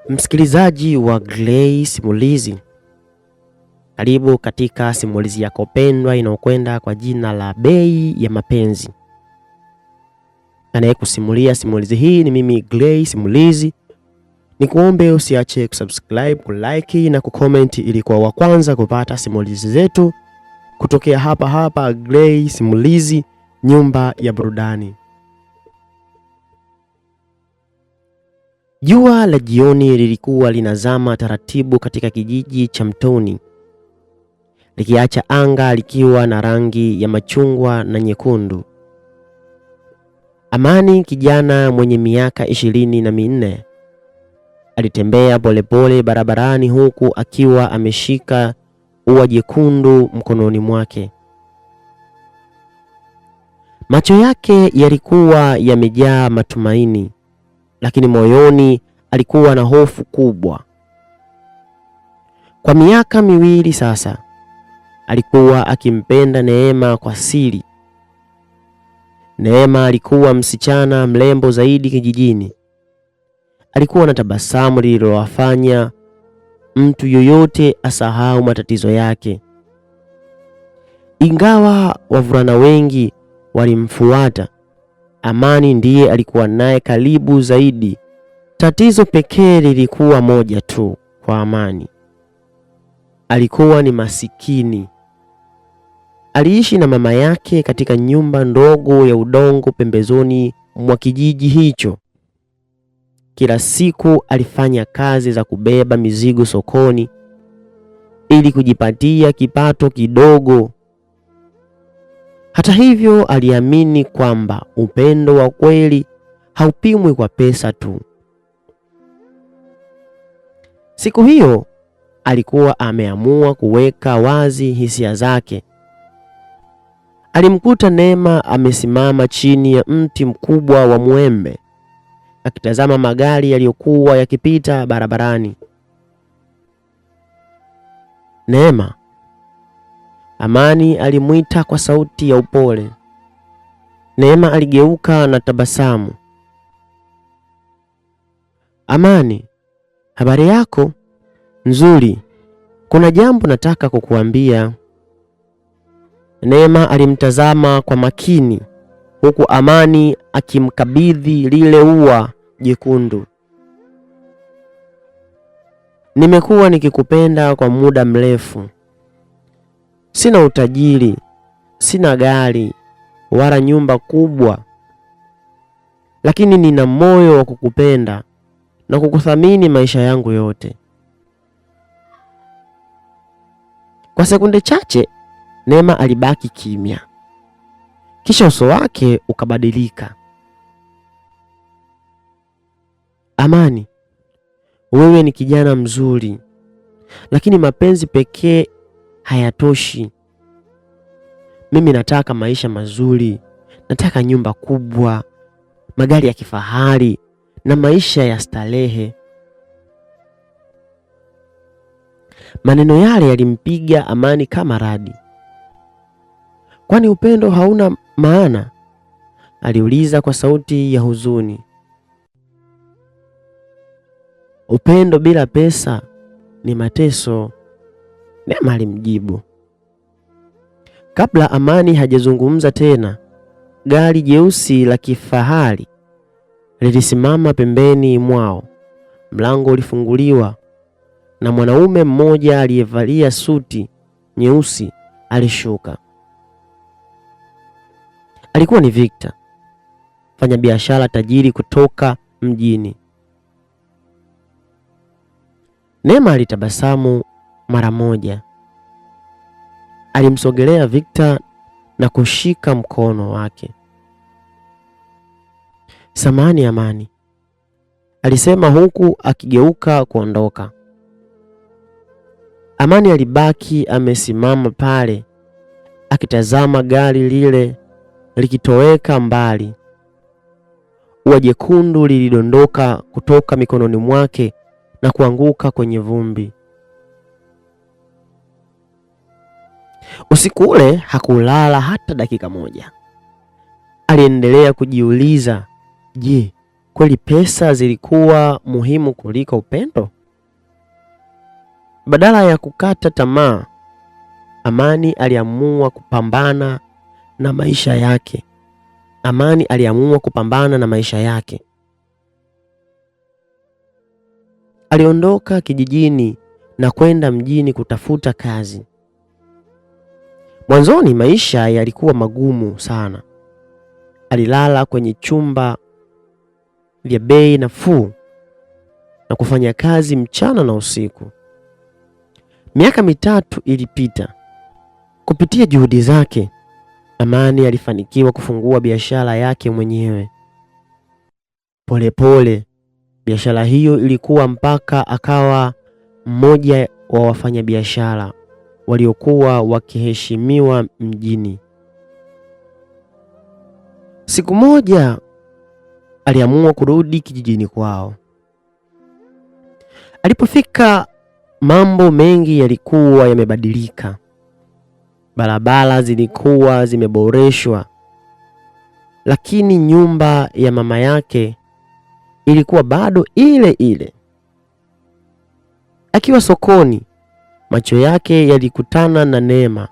Msikilizaji wa Gray Simulizi, karibu katika simulizi yako pendwa inayokwenda kwa jina la Bei ya Mapenzi. Anayekusimulia simulizi hii ni mimi Gray Simulizi. Nikuombe usiache kusubscribe, kulike na kucomment ili kuwa wa kwanza kupata simulizi zetu kutokea hapa Gray Simulizi, nyumba ya burudani. Jua la jioni lilikuwa linazama taratibu katika kijiji cha Mtoni, likiacha anga likiwa na rangi ya machungwa na nyekundu. Amani, kijana mwenye miaka 24, alitembea polepole barabarani huku akiwa ameshika ua jekundu mkononi mwake. Macho yake yalikuwa yamejaa matumaini, lakini moyoni alikuwa na hofu kubwa. Kwa miaka 2 sasa alikuwa akimpenda Neema kwa siri. Neema alikuwa msichana mrembo zaidi kijijini. Alikuwa na tabasamu lililowafanya mtu yoyote asahau matatizo yake. Ingawa wavulana wengi walimfuata, Amani ndiye alikuwa naye karibu zaidi. Tatizo pekee lilikuwa moja tu kwa Amani. Alikuwa ni masikini. Aliishi na mama yake katika nyumba ndogo ya udongo pembezoni mwa kijiji hicho. Kila siku alifanya kazi za kubeba mizigo sokoni ili kujipatia kipato kidogo. Hata hivyo, aliamini kwamba upendo wa kweli haupimwi kwa pesa tu. Siku hiyo alikuwa ameamua kuweka wazi hisia zake. Alimkuta Neema amesimama chini ya mti mkubwa wa mwembe akitazama magari yaliyokuwa yakipita barabarani. "Neema," Amani alimwita kwa sauti ya upole. Neema aligeuka na tabasamu. "Amani, habari yako?" "Nzuri. Kuna jambo nataka kukuambia." Neema alimtazama kwa makini huku Amani akimkabidhi lile ua jekundu. "Nimekuwa nikikupenda kwa muda mrefu. Sina utajiri, sina gari wala nyumba kubwa, lakini nina moyo wa kukupenda na kukuthamini maisha yangu yote." Kwa sekunde chache Neema alibaki kimya, kisha uso wake ukabadilika. "Amani, wewe ni kijana mzuri, lakini mapenzi pekee hayatoshi. Mimi nataka maisha mazuri, nataka nyumba kubwa, magari ya kifahari na maisha ya starehe." Maneno yale yalimpiga Amani kama radi. "Kwani upendo hauna maana?" aliuliza kwa sauti ya huzuni. "Upendo bila pesa ni mateso," Neema alimjibu. Kabla Amani hajazungumza tena, gari jeusi la kifahari lilisimama pembeni mwao. Mlango ulifunguliwa na mwanaume mmoja aliyevalia suti nyeusi alishuka. Alikuwa ni Victor, mfanyabiashara tajiri kutoka mjini. Neema alitabasamu mara moja. Alimsogelea Victor na kushika mkono wake. "Samahani Amani," alisema huku akigeuka kuondoka. Amani alibaki amesimama pale akitazama gari lile likitoweka mbali. Ua jekundu lilidondoka kutoka mikononi mwake na kuanguka kwenye vumbi. Usiku ule hakulala hata dakika moja. Aliendelea kujiuliza, je, Kweli pesa zilikuwa muhimu kuliko upendo? Badala ya kukata tamaa, Amani aliamua kupambana na maisha yake. Aliondoka kijijini na kwenda mjini kutafuta kazi. Mwanzoni maisha yalikuwa magumu sana. Alilala kwenye chumba vya bei nafuu na kufanya kazi mchana na usiku. Miaka 3 ilipita. Kupitia juhudi zake, Amani alifanikiwa kufungua biashara yake mwenyewe. Polepole biashara hiyo ilikuwa mpaka akawa mmoja wa wafanyabiashara waliokuwa wakiheshimiwa mjini. Siku moja aliamua kurudi kijijini kwao. Alipofika, mambo mengi yalikuwa yamebadilika. Barabara zilikuwa zimeboreshwa, lakini nyumba ya mama yake ilikuwa bado ile ile. Akiwa sokoni, macho yake yalikutana na Neema.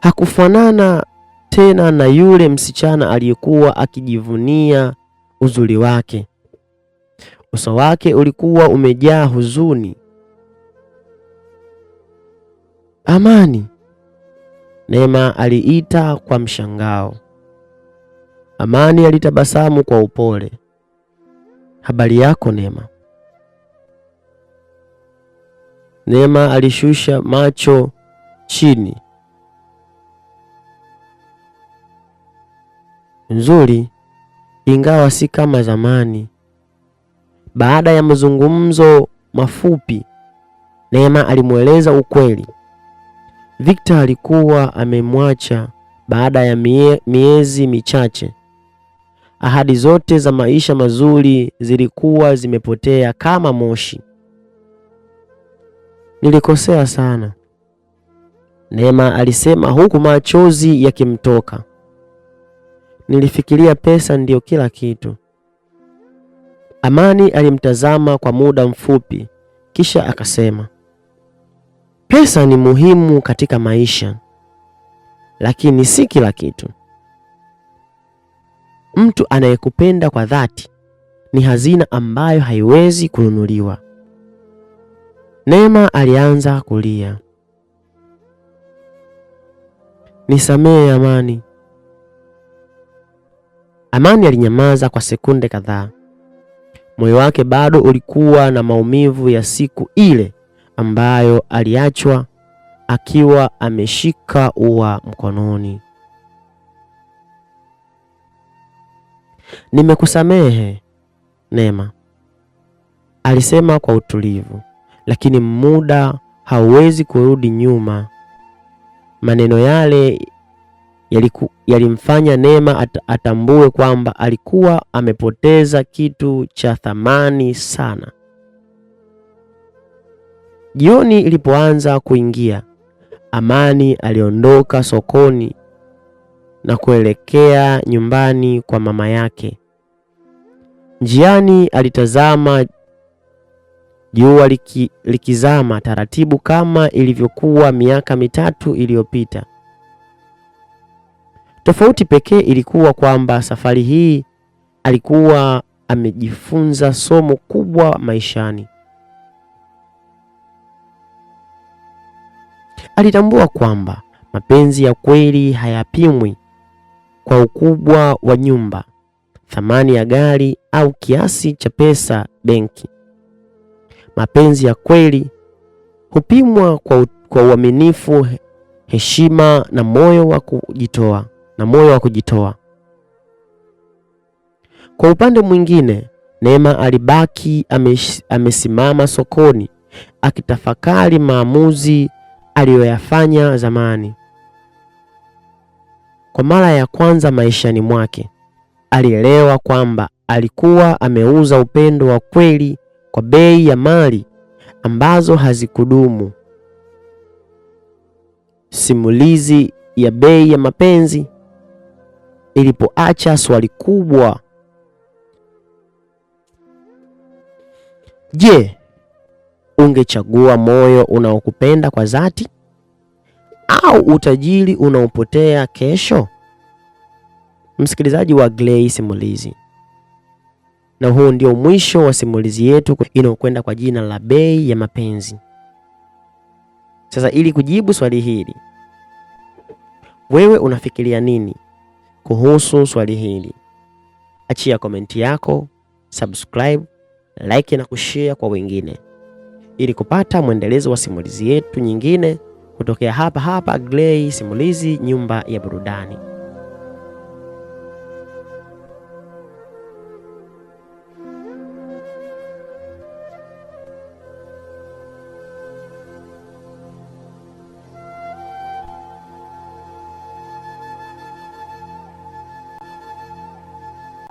Hakufanana tena na yule msichana aliyekuwa akijivunia uzuri wake. Uso wake ulikuwa umejaa huzuni. Amani, Neema aliita kwa mshangao. Amani alitabasamu kwa upole. Habari yako Neema? Neema alishusha macho chini. Nzuri, ingawa si kama zamani. Baada ya mazungumzo mafupi, Neema alimweleza ukweli. Victor alikuwa amemwacha baada ya miezi michache. Ahadi zote za maisha mazuri zilikuwa zimepotea kama moshi. Nilikosea sana, Neema alisema huku machozi yakimtoka. Nilifikiria pesa ndiyo kila kitu. Amani alimtazama kwa muda mfupi, kisha akasema, pesa ni muhimu katika maisha, lakini si kila kitu. Mtu anayekupenda kwa dhati ni hazina ambayo haiwezi kununuliwa. Neema alianza kulia. Nisamehe Amani. Amani alinyamaza kwa sekunde kadhaa. Moyo wake bado ulikuwa na maumivu ya siku ile ambayo aliachwa akiwa ameshika ua mkononi. Nimekusamehe Neema, alisema kwa utulivu, lakini muda hauwezi kurudi nyuma. Maneno yale yalimfanya Neema atambue kwamba alikuwa amepoteza kitu cha thamani sana. Jioni ilipoanza kuingia, Amani aliondoka sokoni na kuelekea nyumbani kwa mama yake. Njiani alitazama jua likizama taratibu kama ilivyokuwa miaka 3 iliyopita. Tofauti pekee ilikuwa kwamba safari hii alikuwa amejifunza somo kubwa maishani. Alitambua kwamba mapenzi ya kweli hayapimwi kwa ukubwa wa nyumba, thamani ya gari au kiasi cha pesa benki. Mapenzi ya kweli hupimwa kwa uaminifu, heshima na moyo wa kujitoa. Kwa upande mwingine, Neema alibaki amesimama sokoni akitafakari maamuzi aliyoyafanya zamani. Kwa mara ya kwanza maishani mwake, alielewa kwamba alikuwa ameuza upendo wa kweli kwa bei ya mali ambazo hazikudumu. Simulizi ya Bei ya Mapenzi ilipoacha swali kubwa Je, ungechagua moyo unaokupenda kwa dhati au utajiri unaopotea kesho? Msikilizaji wa Gray Simulizi, na huu ndio mwisho wa simulizi yetu inayokwenda kwa jina la Bei ya Mapenzi. Sasa ili kujibu swali hili, wewe unafikiria nini kuhusu swali hili? Achia komenti yako, subscribe, like na kushare kwa wengine ili kupata mwendelezo wa simulizi yetu nyingine kutokea hapa Gray Simulizi, nyumba ya burudani.